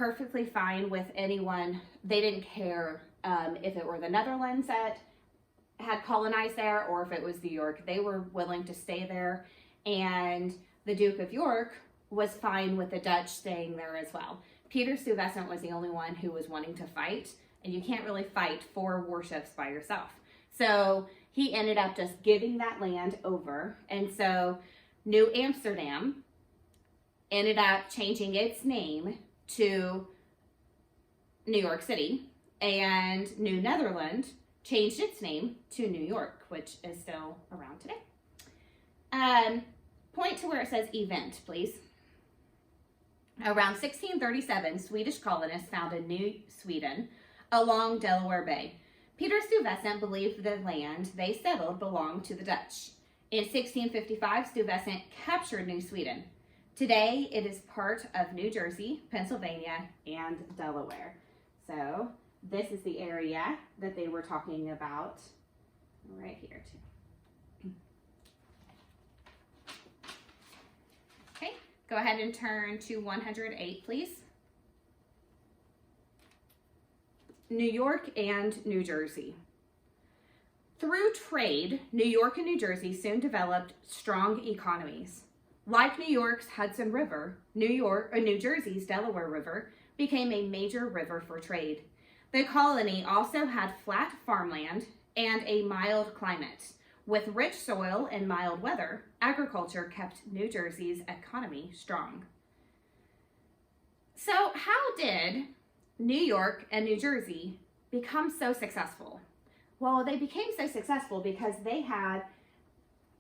perfectly fine with anyone. They didn't care if it were the Netherlands that had colonized there or if it was New York. They were willing to stay there, and the Duke of York was fine with the Dutch staying there as well. Peter Stuyvesant was the only one who was wanting to fight, and you can't really fight 4 warships by yourself. So he ended up just giving that land over, and so New Amsterdam ended up changing its name to New York City, and New Netherland changed its name to New York, which is still around today. Point to where it says event, please. Around 1637, Swedish colonists founded New Sweden along Delaware Bay. Peter Stuyvesant believed the land they settled belonged to the Dutch. In 1655, Stuyvesant captured New Sweden. Today, it is part of New Jersey, Pennsylvania, and Delaware. So this is the area that they were talking about right here too. Okay, go ahead and turn to 108, please. New York and New Jersey. Through trade, New York and New Jersey soon developed strong economies. Like New York's Hudson River, New Jersey's Delaware River became a major river for trade. The colony also had flat farmland and a mild climate. With rich soil and mild weather, agriculture kept New Jersey's economy strong. So how did New York and New Jersey become so successful? Well, they became so successful because they had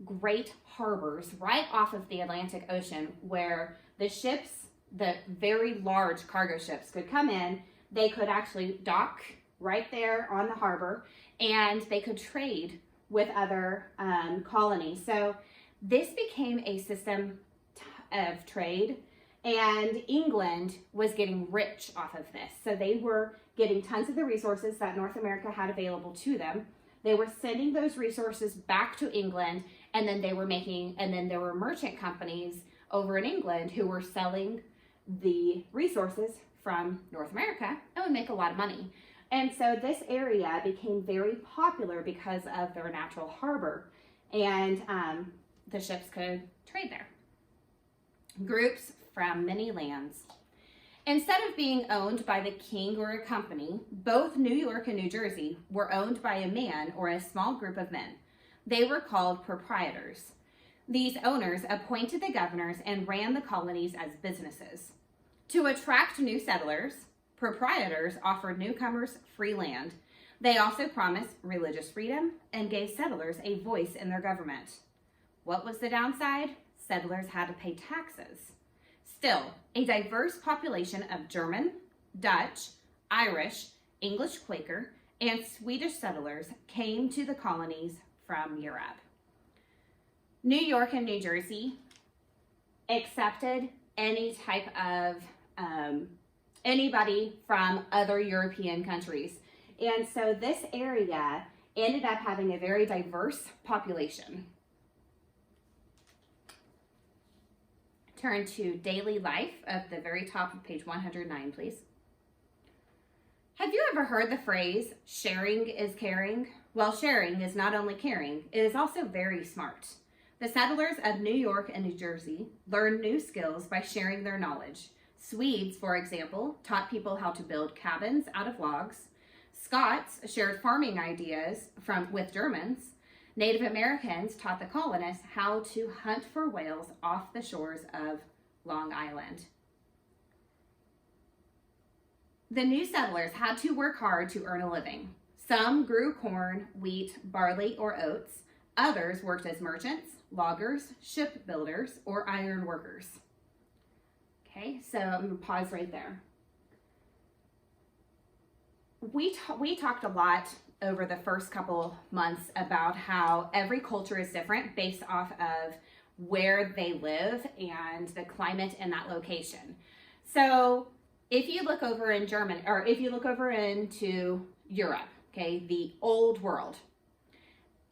great harbors right off of the Atlantic Ocean where the ships, the very large cargo ships, could come in. They could actually dock right there on the harbor, and they could trade with other colonies. So this became a system of trade, and England was getting rich off of this. So they were getting tons of the resources that North America had available to them. They were sending those resources back to England, and then there were merchant companies over in England who were selling the resources from North America and would make a lot of money. And so this area became very popular because of their natural harbor, and the ships could trade there. Groups from many lands. Instead of being owned by the king or a company, both New York and New Jersey were owned by a man or a small group of men. They were called proprietors. These owners appointed the governors and ran the colonies as businesses. To attract new settlers, proprietors offered newcomers free land. They also promised religious freedom and gave settlers a voice in their government. What was the downside? Settlers had to pay taxes. Still, a diverse population of German, Dutch, Irish, English Quaker, and Swedish settlers came to the colonies from Europe. New York and New Jersey accepted any type of anybody from other European countries. And so this area ended up having a very diverse population. Turn to daily life at the very top of page 109, please. Have you ever heard the phrase, sharing is caring? Well, sharing is not only caring, it is also very smart. The settlers of New York and New Jersey learned new skills by sharing their knowledge. Swedes, for example, taught people how to build cabins out of logs. Scots shared farming ideas with Germans. Native Americans taught the colonists how to hunt for whales off the shores of Long Island. The new settlers had to work hard to earn a living. Some grew corn, wheat, barley, or oats. Others worked as merchants, loggers, shipbuilders, or iron workers. Okay, so I'm going to pause right there. We talked a lot over the first couple months about how every culture is different based off of where they live and the climate in that location. So if you look over in Germany, or if you look over into Europe, okay, the old world,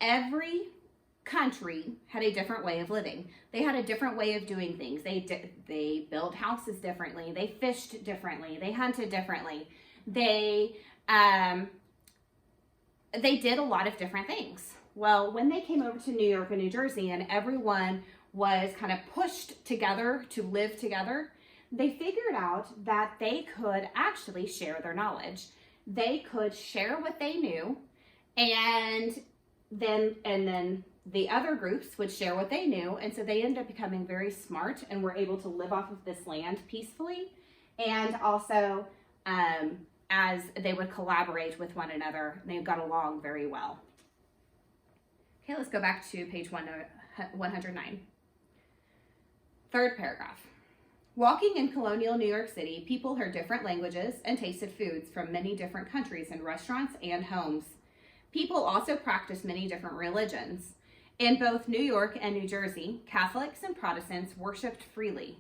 every country had a different way of living. They had a different way of doing things. They built houses differently. They fished differently. They hunted differently. They did a lot of different things. Well, when they came over to New York and New Jersey and everyone was kind of pushed together to live together, they figured out that they could actually share their knowledge. They could share what they knew, and then the other groups would share what they knew, and so they ended up becoming very smart and were able to live off of this land peacefully, and also as they would collaborate with one another, they got along very well. Okay, let's go back to page 109. Third paragraph. Walking in colonial New York City, people heard different languages and tasted foods from many different countries in restaurants and homes. People also practiced many different religions. In both New York and New Jersey, Catholics and Protestants worshiped freely.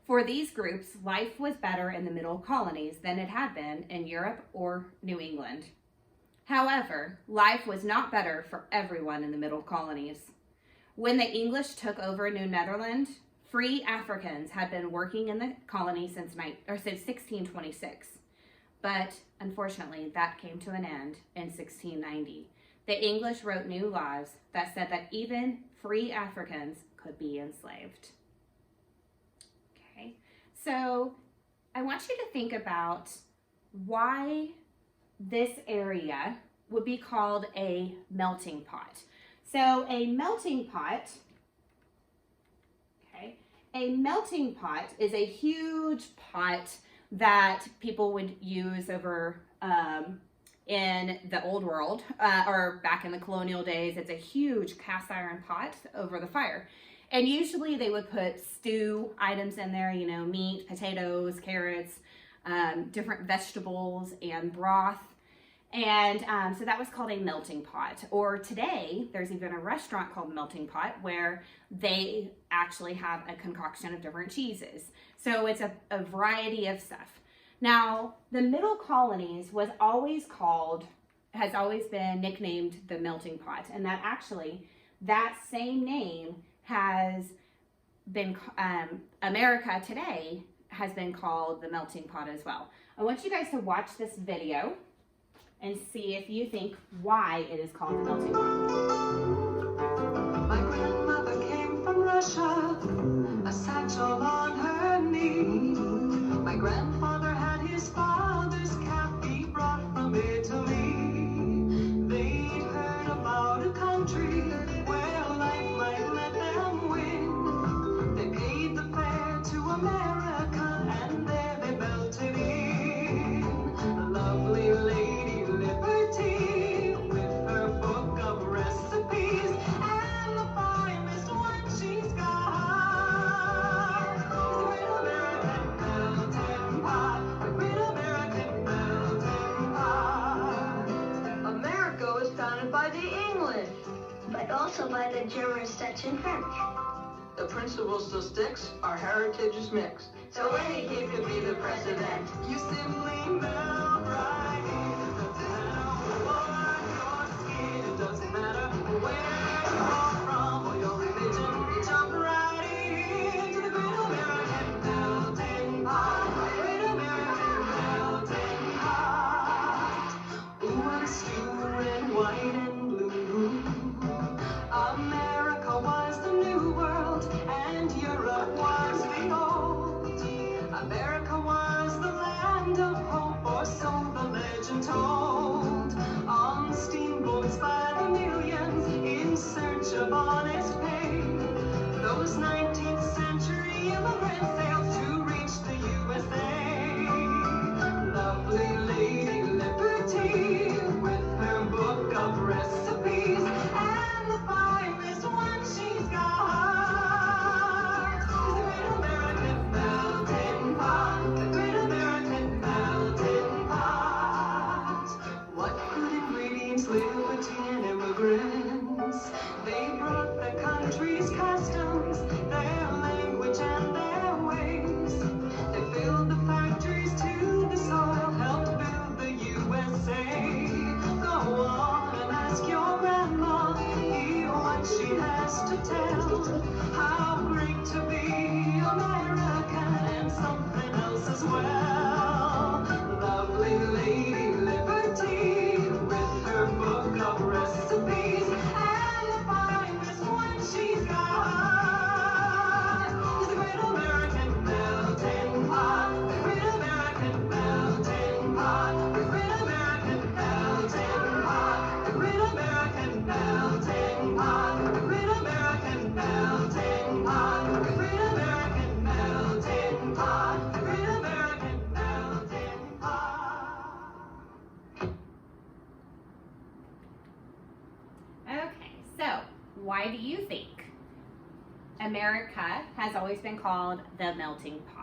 For these groups, life was better in the middle colonies than it had been in Europe or New England. However, life was not better for everyone in the middle colonies. When the English took over New Netherland, free Africans had been working in the colony since 1626. But unfortunately, that came to an end in 1690. The English wrote new laws that said that even free Africans could be enslaved. Okay, so I want you to think about why this area would be called a melting pot. So a melting pot, a melting pot is a huge pot that people would use over in the old world or back in the colonial days. It's a huge cast iron pot over the fire. And usually they would put stew items in there, you know, meat, potatoes, carrots, different vegetables, and broth. And so that was called a melting pot. Or today, there's even a restaurant called Melting Pot where they actually have a concoction of different cheeses. So it's a variety of stuff. Now, the middle colonies has always been nicknamed the Melting Pot. And that actually, that same name has been, America today has been called the Melting Pot as well. I want you guys to watch this video and see if you think why it is called the melting pot. My grandmother came from Russia, a satchel on her knee. My grandfather had his father's cap he brought from Italy. They'd heard about a country where life might let them win. They paid the fare to America and there they melted in. A lovely lady with her book of recipes and the finest one she's got. The Great American Melting Pot, the Great American Melting Pot. America was founded by the English, but also by the Germans, Dutch, and French. The principle still sticks, our heritage is mixed. So any kid could be the president. You simply melt right in. It doesn't matter where you're from or your religion, jump right into the Great American Melting Pot, Great American Melting Pot. Ooh, what a stew, red, white, and blue. America was the new world and Europe was the old. America was the land of why do you think America has always been called the melting pot?